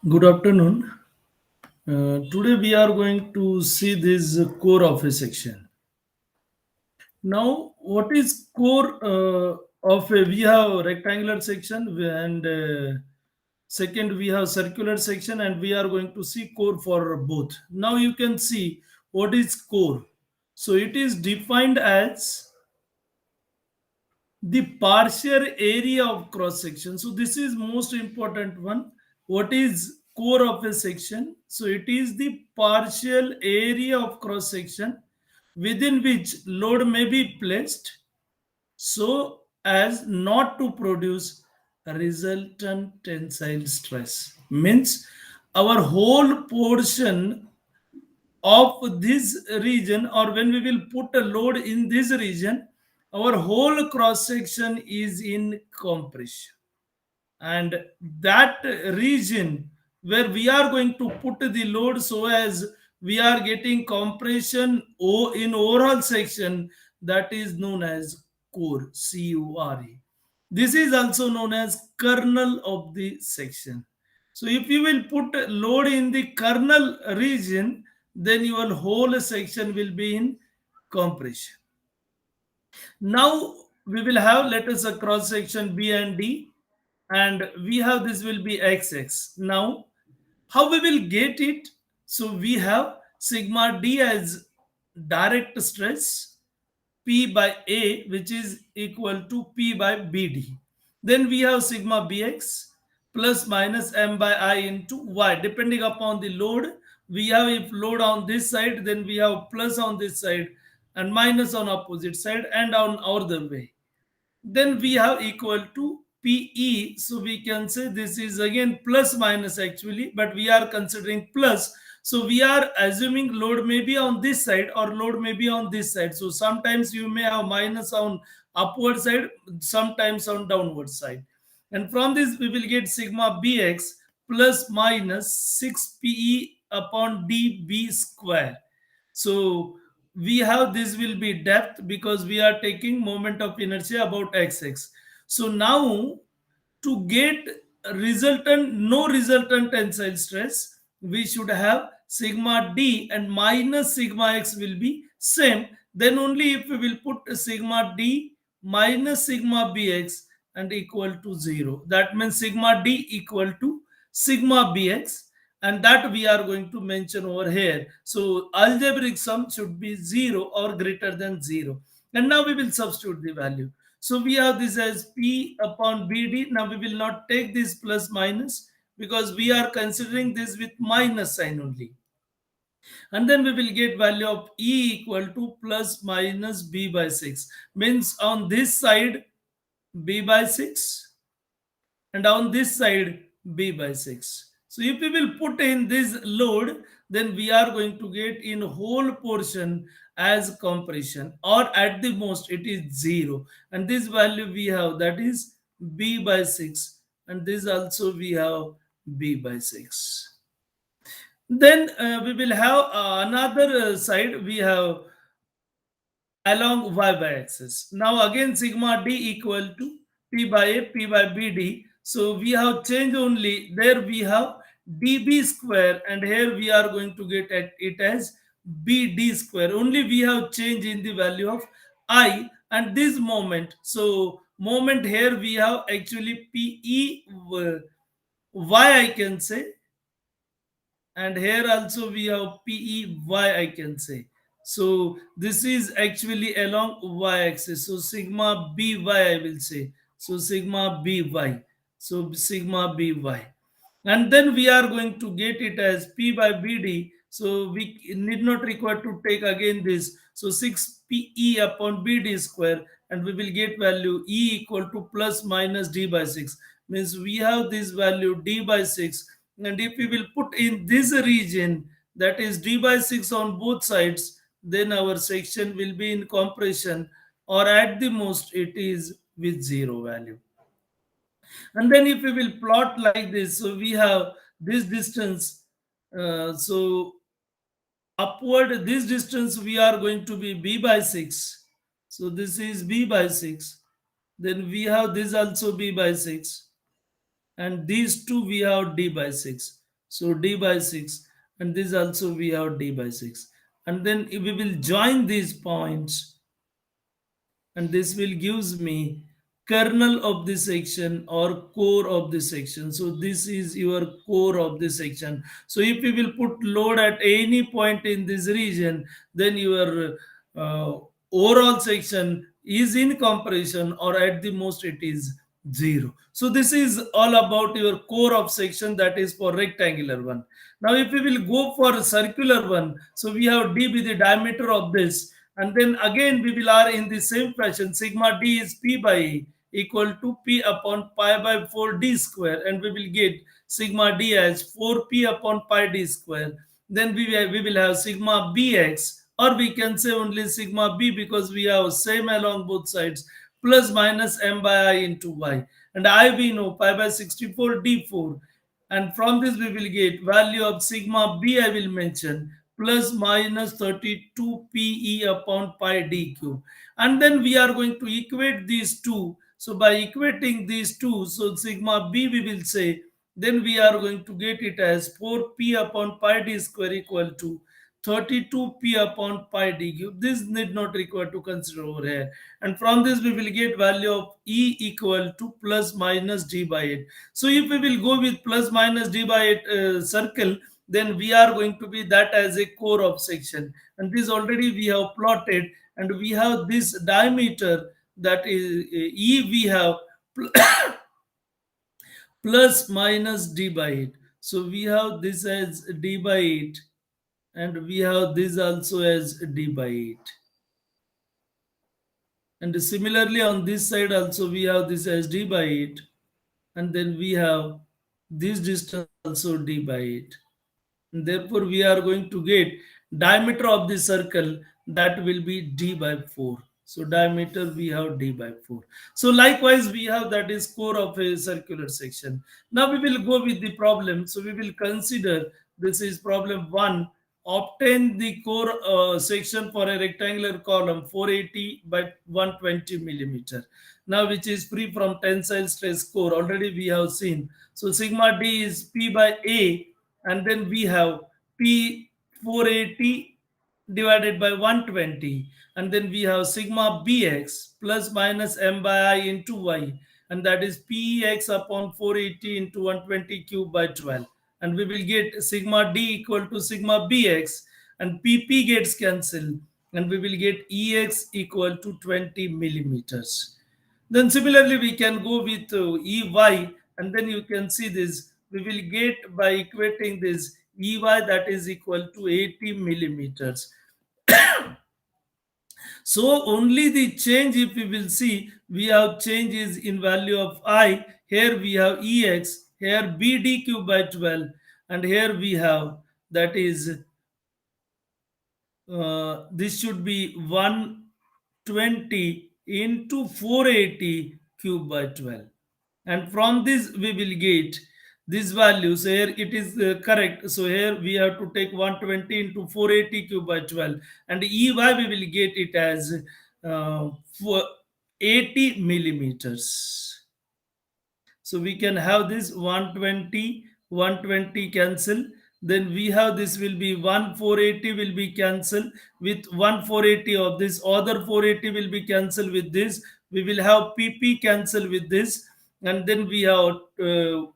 Good afternoon. Today we are going to see this core of a section. Now, what is core of a? We have rectangular section and second we have circular section, and we are going to see core for both. Now you can see what is core. So it is defined as the partial area of cross section. So this is most important one. What is core of a section? So it is the partial area of cross section within which load may be placed so as not to produce a resultant tensile stress. Means our whole portion of this region, or when we will put a load in this region, our whole cross section is in compression, and that region where we are going to put the load so as we are getting compression in overall section, that is known as core, core. This is also known as kernel of the section. So if you will put load in the kernel region, then your whole section will be in compression. Now we will have, let us, a cross section B and D, and we have this will be XX. Now how we will get it? So we have sigma D as direct stress P by A, which is equal to P by BD. Then we have sigma Bx plus minus M by I into Y. Depending upon the load, we have, if load on this side, then we have plus on this side and minus on opposite side and on other way. Then we have equal to PE. So we can say this is again plus minus actually, but we are considering plus. So we are assuming load may be on this side or load may be on this side. So sometimes you may have minus on upward side, sometimes on downward side. And from this we will get sigma Bx plus minus 6PE upon dB square. So we have, this will be depth because we are taking moment of inertia about xx. So now to get resultant, no resultant tensile stress, we should have sigma d and minus sigma x will be same. Then only if we will put sigma d minus sigma bx and equal to 0, that means sigma d equal to sigma bx, and that we are going to mention over here. So algebraic sum should be 0 or greater than 0. And now we will substitute the value. So we have this as P upon BD. Now we will not take this plus minus because we are considering this with minus sign only. And then we will get value of E equal to plus minus B by 6. Means on this side B by 6 and on this side B by 6. So if we will put in this load, then we are going to get in whole portion as compression, or at the most it is 0. And this value we have, that is B by 6, and this also we have B by 6. Then we will have another side, we have along y by axis. Now again sigma d equal to P by A, P by BD. So we have changed only, there we have dB square, and here we are going to get at it as BD square. Only we have changed in the value of I and this moment. So moment here we have actually PE Y, I can say, and here also we have PEY, I can say. So this is actually along y axis. So sigma by, I will say. So sigma by. So sigma by. And then we are going to get it as P by BD. So we need not require to take again this. So 6PE upon BD square, and we will get value E equal to plus minus D by 6. Means we have this value D by 6, and if we will put in this region, that is D by 6 on both sides, then our section will be in compression, or at the most it is with 0 value. And then if we will plot like this, so we have this distance, so upward this distance we are going to be B by 6. So this is B by 6. Then we have this also B by 6. and these two we have d by 6. So d by 6, and this also we have d by 6. And then we will join these points, and this will gives me kernel of the section or core of the section. So this is your core of the section. So if we will put load at any point in this region, then your uh, overall section is in compression, or at the most it is zero. So this is all about your core of section, that is for rectangular one. Now if we will go for circular one, so we have d be the diameter of this, and then again we will are in the same fashion. Sigma d is p by e equal to p upon pi by 4 d square, and we will get sigma d as 4p upon pi d square. Then we will have sigma bx, or we can say only sigma b, because we have same along both sides, plus minus m by I into y. And I we know pi by 64 d4, and from this we will get value of sigma b, I will mention, plus minus 32 pe upon pi d cube. And then we are going to equate these two. So by equating these two, so sigma b we will say, then we are going to get it as 4p upon pi d square equal to 32p upon pi d cube. This need not require to consider over here. And from this we will get value of e equal to plus minus d by 8. So if we will go with plus minus d by 8 circle, then we are going to be that as a core of section. And this already we have plotted, and we have this diameter, that is e we have plus minus d by 8. So we have this as d by 8, and we have this also as d by 8. And similarly on this side also we have this as d by 8, and then we have this distance also d by 8. And therefore we are going to get diameter of the circle, that will be d by 4. So diameter we have d by 4. So likewise we have, that is core of a circular section. Now we will go with the problem. So we will consider, this is problem 1. Obtain the core section for a rectangular column 480 by 120 millimeter. Now which is free from tensile stress core. Already we have seen. So sigma d is p by a, and then we have p 480 divided by 120, and then we have sigma bx plus minus m by I into y, and that is px upon 480 into 120 cube by 12, and we will get sigma d equal to sigma bx, and pp gets cancelled, and we will get ex equal to 20 millimeters. Then similarly we can go with ey, and then you can see this, we will get by equating this ey, that is equal to 80 millimeters. So only the change, if we will see, we have changes in value of I. Here we have ex, here bd cube by 12, and here we have, that is this should be 120 into 480 cube by 12. And from this we will get these values. Here it is correct. So here we have to take 120 into 480 cube by 12, and ey we will get it as uh, 80 millimeters. So we can have this 120, 120 cancel. Then we have this will be 1480 will be cancelled with 1480 of this. Other 480 will be cancelled with this. We will have PP cancel with this. And then we have 4.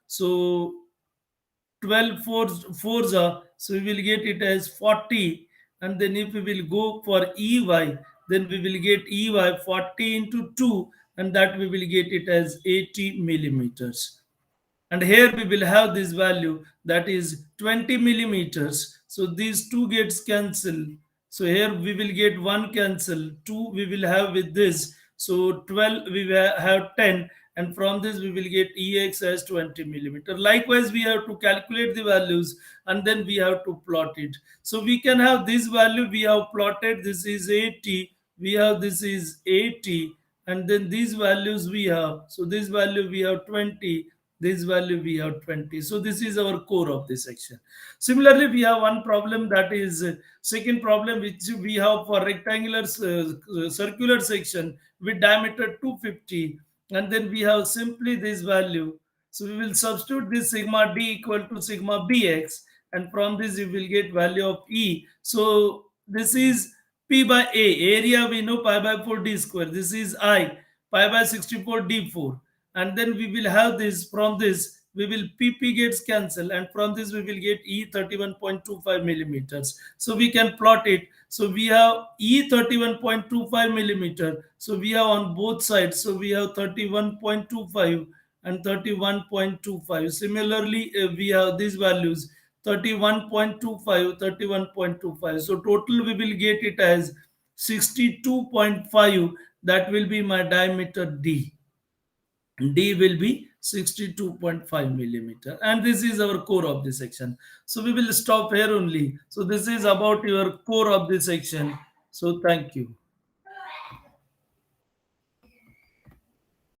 So 12 fours are, so we will get it as 40. And then if we will go for EY, then we will get EY 40 into 2, and that we will get it as 80 millimeters. And here we will have this value, that is 20 millimeters. So these two gets cancelled. So here we will get one cancel, 2 we will have with this. So 12 we will have 10, and from this we will get ex as 20 millimeter. Likewise we have to calculate the values, and then we have to plot it. So we can have this value we have plotted, this is 80, we have this is 80, and then these values we have, so this value we have 20, this value we have 20. So this is our core of this section. Similarly we have one problem, that is second problem, which we have for rectangular circular section with diameter 250, and then we have simply this value, So we will substitute this sigma d equal to sigma bx, and from this you will get value of E. So this is P by A. Area we know pi by 4 d square. This is I, pi by 64 d4. And then we will have this, from this we will PP gets cancelled, and from this we will get E 31.25 millimeters. So we can plot it. So we have E 31.25 millimeter. So we have on both sides. So we have 31.25 and 31.25. Similarly, we have these values 31.25, 31.25. So total we will get it as 62.5. That will be my diameter D. D will be 62.5 millimeter, and this is our core of the section. So we will stop here only. So this is about your core of the section. So thank you.